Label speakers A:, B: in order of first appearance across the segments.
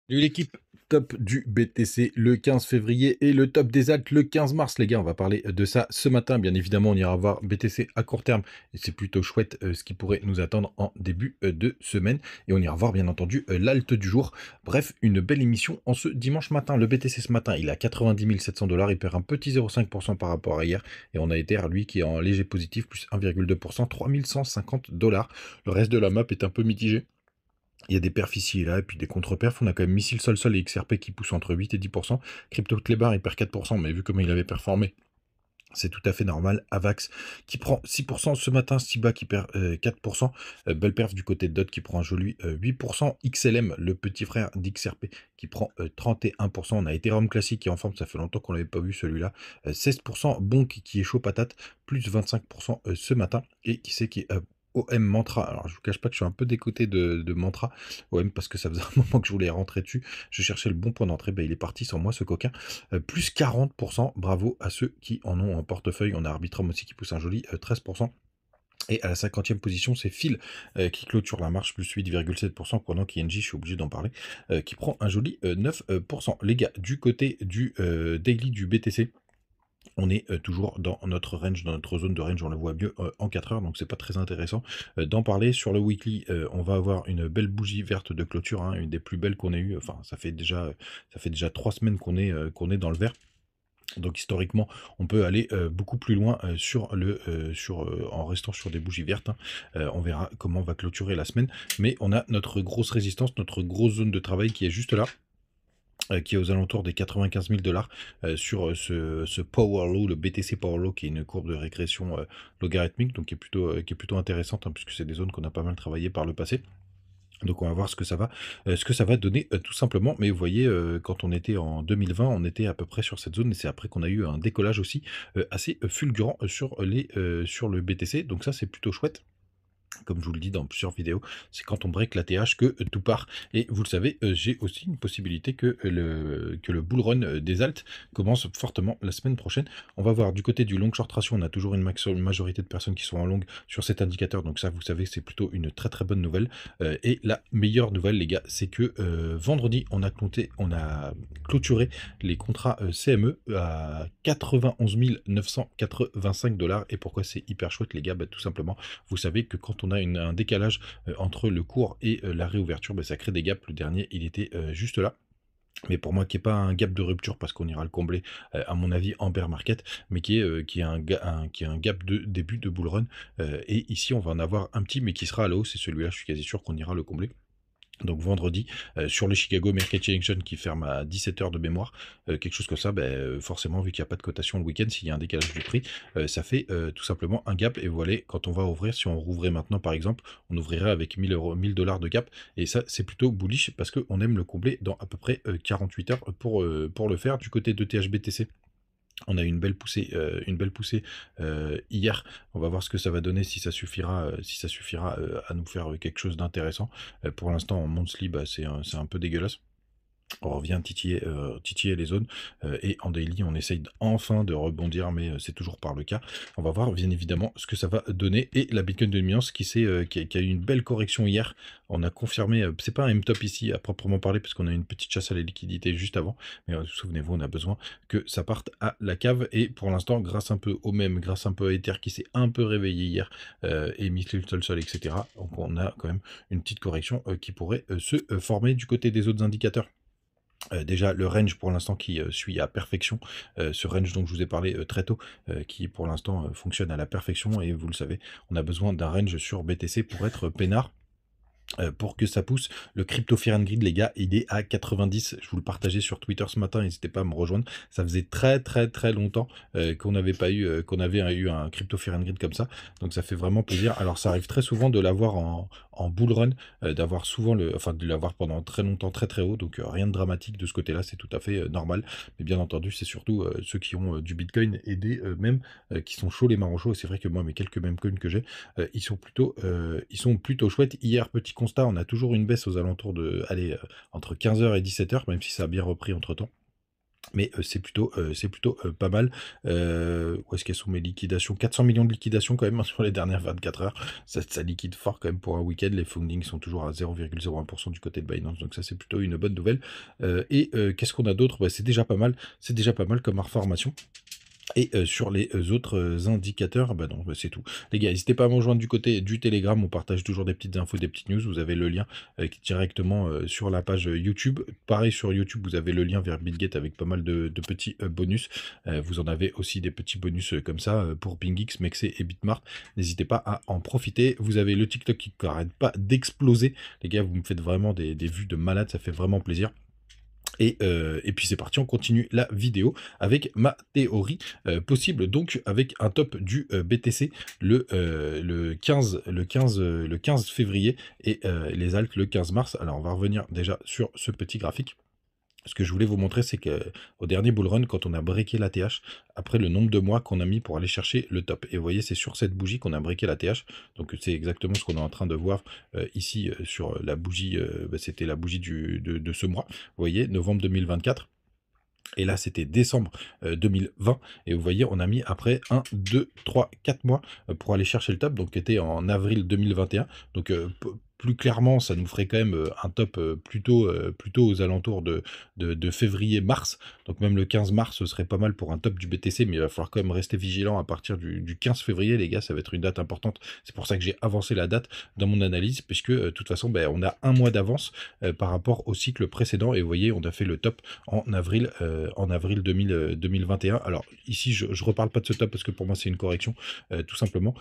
A: Salut l'équipe, top du BTC le 15 février et le top des alts le 15 mars. Les gars, on va parler de ça ce matin. Bien évidemment, on ira voir BTC à court terme et c'est plutôt chouette ce qui pourrait nous attendre en début de semaine. Et on ira voir bien entendu l'alt du jour. Bref, une belle émission en ce dimanche matin. Le BTC ce matin, il est à 90 700 $. Il perd un petit 0,5% par rapport à hier. Et on a Ether, lui, qui est en léger positif, plus 1,2%, 3150 $. Le reste de la map est un peu mitigé. Il y a des perfs ici et là, et puis des contre-perfs. On a quand même Missile Sol et XRP qui poussent entre 8 et 10%. Crypto Klebar, il perd 4%, mais vu comment il avait performé, c'est tout à fait normal. Avax qui prend 6% ce matin. Stiba qui perd 4%. Belle perf du côté de DOT qui prend un joli 8%. XLM, le petit frère d'XRP, qui prend 31%. On a Ethereum classique qui est en forme. Ça fait longtemps qu'on l'avait pas vu celui-là. 16%. Bonk qui est chaud patate. Plus 25% ce matin. Et qui c'est qui est OM Mantra. Alors je vous cache pas que je suis un peu décoté de Mantra OM parce que ça faisait un moment que je voulais rentrer dessus. Je cherchais le bon point d'entrée. Ben, il est parti sans moi ce coquin. Plus 40%. Bravo à ceux qui en ont en portefeuille. On a Arbitrum aussi qui pousse un joli 13%. Et à la 50e position, c'est Phil qui clôture la marche, plus 8,7%, pendant qu'ING, je suis obligé d'en parler, qui prend un joli 9%. Les gars, du côté du daily du BTC, on est toujours dans notre range, dans notre zone de range, on le voit mieux en 4 heures, donc c'est pas très intéressant d'en parler. Sur le weekly, on va avoir une belle bougie verte de clôture, hein, une des plus belles qu'on ait eues. Enfin, ça fait déjà 3 semaines qu'on est dans le vert. Donc historiquement, on peut aller beaucoup plus loin en restant sur des bougies vertes, hein. On verra comment on va clôturer la semaine. Mais on a notre grosse résistance, notre grosse zone de travail qui est juste là, qui est aux alentours des 95 000 $ sur ce Power Law, le BTC Power Law, qui est une courbe de régression logarithmique, donc qui est plutôt intéressante, hein, puisque c'est des zones qu'on a pas mal travaillé par le passé. Donc on va voir ce que ça va donner tout simplement. Mais vous voyez, quand on était en 2020, on était à peu près sur cette zone et c'est après qu'on a eu un décollage aussi assez fulgurant sur le BTC. Donc ça c'est plutôt chouette. Comme je vous le dis dans plusieurs vidéos, c'est quand on break la TH que tout part. Et vous le savez, j'ai aussi une possibilité que le bull run des alts commence fortement la semaine prochaine. On va voir du côté du long short ratio, on a toujours une majorité de personnes qui sont en long sur cet indicateur. Donc ça, vous savez, c'est plutôt une très très bonne nouvelle. Et la meilleure nouvelle, les gars, c'est que vendredi, on a clôturé les contrats CME à 91 985 $. Et pourquoi c'est hyper chouette, les gars? Bah, tout simplement, vous savez que quand on a un décalage entre le cours et la réouverture, bah, ça crée des gaps. Le dernier, il était juste là. Mais pour moi, qui n'est pas un gap de rupture, parce qu'on ira le combler, à mon avis, en bear market, mais qui est un gap de début de bull run. Et ici, on va en avoir un petit, mais qui sera à la hausse. Et celui-là, je suis quasi sûr qu'on ira le combler. Donc vendredi, sur le Chicago Mercantile Exchange qui ferme à 17 heures de mémoire, quelque chose comme ça, ben, forcément, vu qu'il n'y a pas de cotation le week-end, s'il y a un décalage du prix, ça fait tout simplement un gap. Et voilà, quand on va ouvrir, si on rouvrait maintenant par exemple, on ouvrirait avec 1000 euros, 1000 $ de gap. Et ça, c'est plutôt bullish parce qu'on aime le combler dans à peu près 48 heures pour le faire. Du côté de THBTC, on a eu une belle poussée hier. On va voir ce que ça va donner, si ça suffira à nous faire quelque chose d'intéressant. Pour l'instant, en monthly, bah, c'est un peu dégueulasse. On revient titiller les zones et en daily on essaye enfin de rebondir, mais c'est toujours par le cas. On va voir bien évidemment ce que ça va donner. Et la Bitcoin de nuance qui a eu une belle correction hier. On a confirmé, c'est pas un M-top ici à proprement parler parce qu'on a une petite chasse à la liquidité juste avant, mais souvenez-vous, on a besoin que ça parte à la cave. Et pour l'instant, grâce un peu au même, grâce un peu à Ether qui s'est un peu réveillé hier, et Missile Sol, etc., donc on a quand même une petite correction qui pourrait se former du côté des autres indicateurs. Déjà le range pour l'instant qui suit à perfection, ce range dont je vous ai parlé très tôt, qui pour l'instant fonctionne à la perfection. Et vous le savez, on a besoin d'un range sur BTC pour être peinard. Pour que ça pousse. Le Crypto Fear and Greed, les gars, il est à 90. Je vous le partageais sur Twitter ce matin, n'hésitez pas à me rejoindre. Ça faisait très très très longtemps qu'on n'avait pas eu, qu'on avait eu un Crypto Fear and Greed comme ça. Donc ça fait vraiment plaisir. Alors ça arrive très souvent de l'avoir en bull run, de l'avoir pendant très longtemps très très haut. Donc rien de dramatique de ce côté-là, c'est tout à fait normal. Mais bien entendu, c'est surtout ceux qui ont du Bitcoin et des mèmes qui sont chauds les marrons chauds. Et c'est vrai que moi, mes quelques mèmes coins que j'ai, ils sont plutôt chouettes. Hier, petit constat, on a toujours une baisse aux alentours de, allez, entre 15 heures et 17 heures, même si ça a bien repris entre temps. Mais c'est plutôt pas mal. Où est-ce qu'elles sont mes liquidations? 400 millions de liquidations quand même, hein, sur les dernières 24 heures. Ça liquide fort quand même pour un week-end. Les fundings sont toujours à 0,01% du côté de Binance, donc ça c'est plutôt une bonne nouvelle. Qu'est-ce qu'on a d'autre? Bah, c'est déjà pas mal. C'est déjà pas mal comme information. Et sur les autres indicateurs, bah non, bah c'est tout. Les gars, n'hésitez pas à me rejoindre du côté du Telegram, on partage toujours des petites infos, des petites news. Vous avez le lien directement sur la page YouTube. Pareil, sur YouTube, vous avez le lien vers BitGet avec pas mal de petits bonus. Vous en avez aussi des petits bonus comme ça pour BingX, Mexer et Bitmart. N'hésitez pas à en profiter. Vous avez le TikTok qui n'arrête pas d'exploser. Les gars, vous me faites vraiment des vues de malade, ça fait vraiment plaisir. Et puis c'est parti, on continue la vidéo avec ma théorie possible, donc avec un top du BTC le 15 février et les alts le 15 mars. Alors on va revenir déjà sur ce petit graphique. Ce que je voulais vous montrer, c'est qu'au dernier bull run, quand on a breaké la TH, après le nombre de mois qu'on a mis pour aller chercher le top. Et vous voyez, c'est sur cette bougie qu'on a breaké la TH. Donc c'est exactement ce qu'on est en train de voir ici sur la bougie. Bah, c'était la bougie de ce mois. Vous voyez, novembre 2024. Et là, c'était décembre 2020. Et vous voyez, on a mis après 1, 2, 3, 4 mois pour aller chercher le top. Donc, qui était en avril 2021. Donc, plus clairement, ça nous ferait quand même un top plutôt aux alentours de février-mars. Donc, même le 15 mars, ce serait pas mal pour un top du BTC. Mais il va falloir quand même rester vigilant à partir du 15 février, les gars. Ça va être une date importante. C'est pour ça que j'ai avancé la date dans mon analyse. Puisque, de toute façon, ben, on a un mois d'avance par rapport au cycle précédent. Et vous voyez, on a fait le top en avril 2021. Alors ici, je ne reparle pas de ce top parce que pour moi, c'est une correction, tout simplement.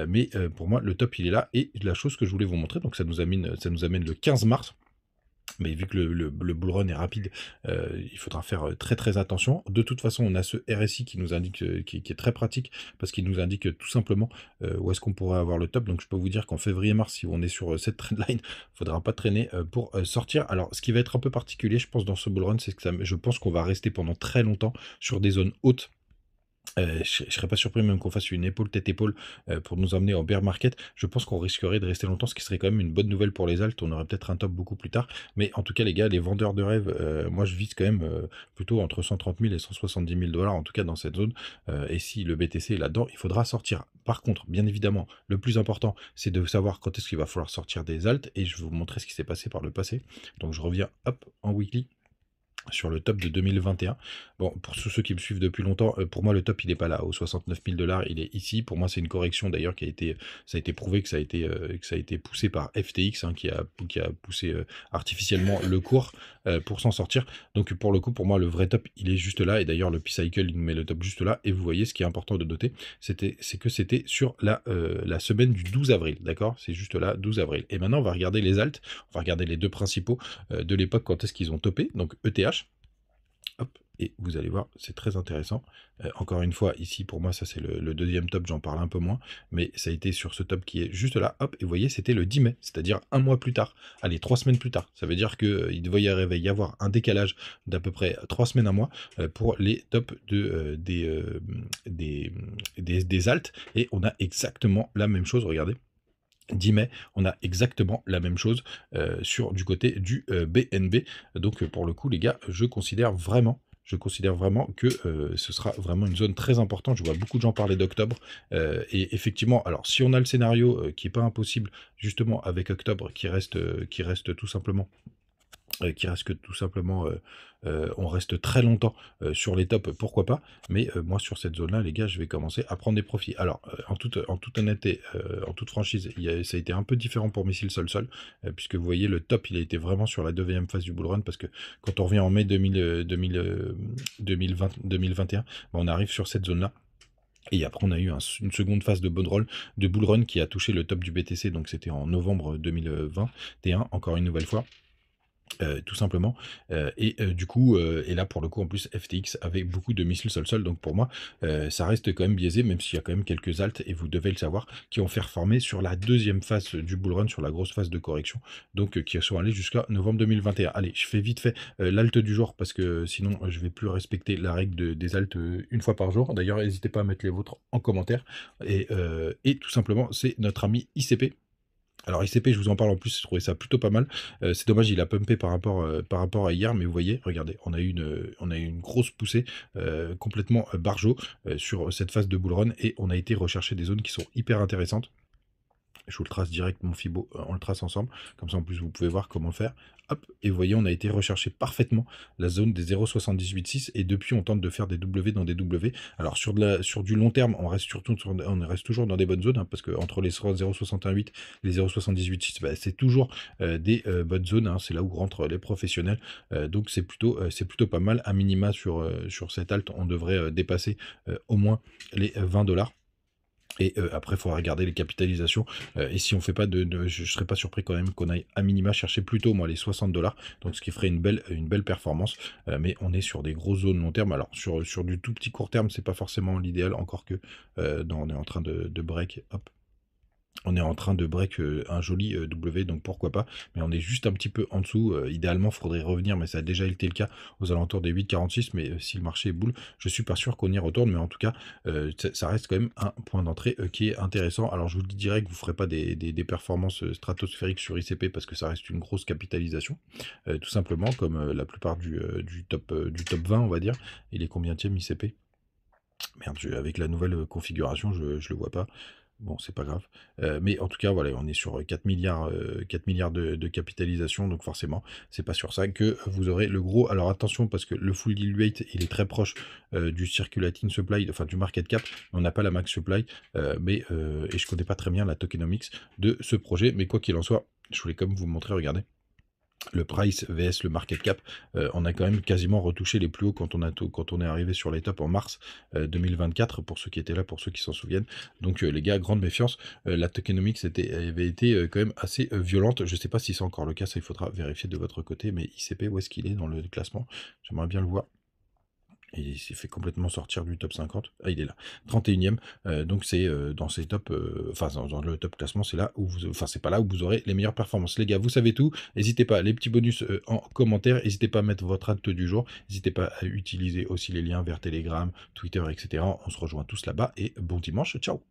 A: Mais pour moi, le top, il est là. Et la chose que je voulais vous montrer, donc ça nous amène le 15 mars. Mais vu que le bull run est rapide, il faudra faire très très attention. De toute façon, on a ce RSI qui nous indique, qui est très pratique, parce qu'il nous indique tout simplement où est-ce qu'on pourrait avoir le top. Donc je peux vous dire qu'en février-mars, si on est sur cette trendline, il ne faudra pas traîner pour sortir. Alors ce qui va être un peu particulier, je pense, dans ce bull run, c'est que je pense qu'on va rester pendant très longtemps sur des zones hautes. Je ne serais pas surpris même qu'on fasse une épaule tête-épaule pour nous emmener en bear market. Je pense qu'on risquerait de rester longtemps, ce qui serait quand même une bonne nouvelle pour les alts. On aurait peut-être un top beaucoup plus tard. Mais en tout cas, les gars, les vendeurs de rêves, moi je vise quand même plutôt entre 130 000 et 170 000 $, en tout cas dans cette zone. Et si le BTC est là-dedans, il faudra sortir. Par contre, bien évidemment, le plus important, c'est de savoir quand est-ce qu'il va falloir sortir des alts. Et je vais vous montrer ce qui s'est passé par le passé. Donc je reviens hop en weekly sur le top de 2021. Bon, pour tous ceux qui me suivent depuis longtemps, pour moi le top il n'est pas là, aux 69 000 $, il est ici. Pour moi c'est une correction d'ailleurs ça a été prouvé que ça a été poussé par FTX, hein, qui a poussé artificiellement le cours pour s'en sortir. Donc pour le coup, pour moi le vrai top il est juste là, et d'ailleurs le P-Cycle il nous met le top juste là, et vous voyez ce qui est important de noter, c'est que c'était sur la semaine du 12 avril, d'accord? C'est juste là, 12 avril. Et maintenant on va regarder les alts, on va regarder les deux principaux de l'époque, quand est-ce qu'ils ont topé, donc ETH. Hop, et vous allez voir, c'est très intéressant. Encore une fois, ici, pour moi, ça c'est le deuxième top, j'en parle un peu moins, mais ça a été sur ce top qui est juste là, hop, et vous voyez, c'était le 10 mai, c'est-à-dire un mois plus tard. Allez, 3 semaines plus tard. Ça veut dire qu'il devait y avoir un décalage d'à peu près 3 semaines, un mois, pour les tops des alts, et on a exactement la même chose, regardez. 10 mai, on a exactement la même chose du côté du BNB. Donc pour le coup, les gars, je considère vraiment que ce sera vraiment une zone très importante. Je vois beaucoup de gens parler d'octobre. Et effectivement, alors si on a le scénario qui n'est pas impossible, justement avec octobre, qui reste tout simplement on reste très longtemps sur les tops, pourquoi pas, mais moi sur cette zone là, les gars, je vais commencer à prendre des profits. Alors en toute honnêteté, en toute franchise, ça a été un peu différent pour Missile Sol, puisque vous voyez le top il a été vraiment sur la deuxième phase du bull run, parce que quand on revient en mai 2021, on arrive sur cette zone là. Et après, on a eu une seconde phase de bull run qui a touché le top du BTC, donc c'était en novembre 2021, encore une nouvelle fois. Tout simplement, du coup, et là pour le coup en plus FTX avait beaucoup de missiles sol, donc pour moi ça reste quand même biaisé, même s'il y a quand même quelques alts, et vous devez le savoir, qui ont fait reformer sur la deuxième phase du bull run, sur la grosse phase de correction, donc qui sont allés jusqu'à novembre 2021. Allez, je fais vite fait l'alt du jour, parce que sinon je vais plus respecter la règle des alts une fois par jour. D'ailleurs, n'hésitez pas à mettre les vôtres en commentaire, et tout simplement c'est notre ami ICP. Alors ICP, je vous en parle en plus, j'ai trouvé ça plutôt pas mal. C'est dommage, il a pumpé par rapport à hier, mais vous voyez, regardez, on a eu une grosse poussée, complètement, barjo, sur cette phase de bull run et on a été rechercher des zones qui sont hyper intéressantes. Je vous le trace direct, mon Fibo, on le trace ensemble. Comme ça, en plus, vous pouvez voir comment faire. Hop, et vous voyez, on a été rechercher parfaitement la zone des 0,786 et depuis, on tente de faire des W dans des W. Alors, sur du long terme, on reste toujours dans des bonnes zones, hein, parce que entre les 0,618 et les 0,786, bah, c'est toujours des bonnes zones, hein, c'est là où rentrent les professionnels. Donc, c'est plutôt pas mal. À minima, sur cette alt, on devrait dépasser au moins les 20 $. Et après, il faudra regarder les capitalisations. Et si on fait pas je ne serais pas surpris quand même qu'on aille à minima chercher plutôt moi les 60 $. Donc ce qui ferait une belle performance. Mais on est sur des grosses zones long terme. Alors sur du tout petit court terme, c'est pas forcément l'idéal, encore que on est en train de break. Hop. On est en train de break un joli W, donc pourquoi pas. Mais on est juste un petit peu en dessous. Idéalement, il faudrait revenir, mais ça a déjà été le cas aux alentours des 8,46. Mais si le marché est boule, je suis pas sûr qu'on y retourne. Mais en tout cas, ça reste quand même un point d'entrée qui est intéressant. Alors je vous le dis direct, vous ne ferez pas des performances stratosphériques sur ICP parce que ça reste une grosse capitalisation. Tout simplement, comme la plupart du top 20, on va dire. Il est combienième ICP? Merde, avec la nouvelle configuration, je le vois pas. Bon, c'est pas grave. Mais en tout cas, voilà, on est sur 4 milliards, 4 milliards de capitalisation, donc forcément, c'est pas sur ça que vous aurez le gros. Alors attention, parce que le full yield rate, il est très proche du circulating supply, enfin du market cap, mais on n'a pas la max supply, et je connais pas très bien la tokenomics de ce projet, mais quoi qu'il en soit, je voulais quand même vous montrer, regardez. Le price vs le market cap, on a quand même quasiment retouché les plus hauts quand on est arrivé sur les tops en mars 2024, pour ceux qui étaient là, pour ceux qui s'en souviennent. Donc les gars, grande méfiance, la tokenomics avait été quand même assez violente. Je ne sais pas si c'est encore le cas, ça il faudra vérifier de votre côté, mais ICP, où est-ce qu'il est dans le classement? J'aimerais bien le voir. Et il s'est fait complètement sortir du top 50. Ah, il est là. 31e. Donc c'est dans ces top, enfin dans le top classement, c'est là où enfin c'est pas là où vous aurez les meilleures performances. Les gars, vous savez tout. N'hésitez pas, les petits bonus en commentaire. N'hésitez pas à mettre votre acte du jour. N'hésitez pas à utiliser aussi les liens vers Telegram, Twitter, etc. On se rejoint tous là-bas et bon dimanche. Ciao.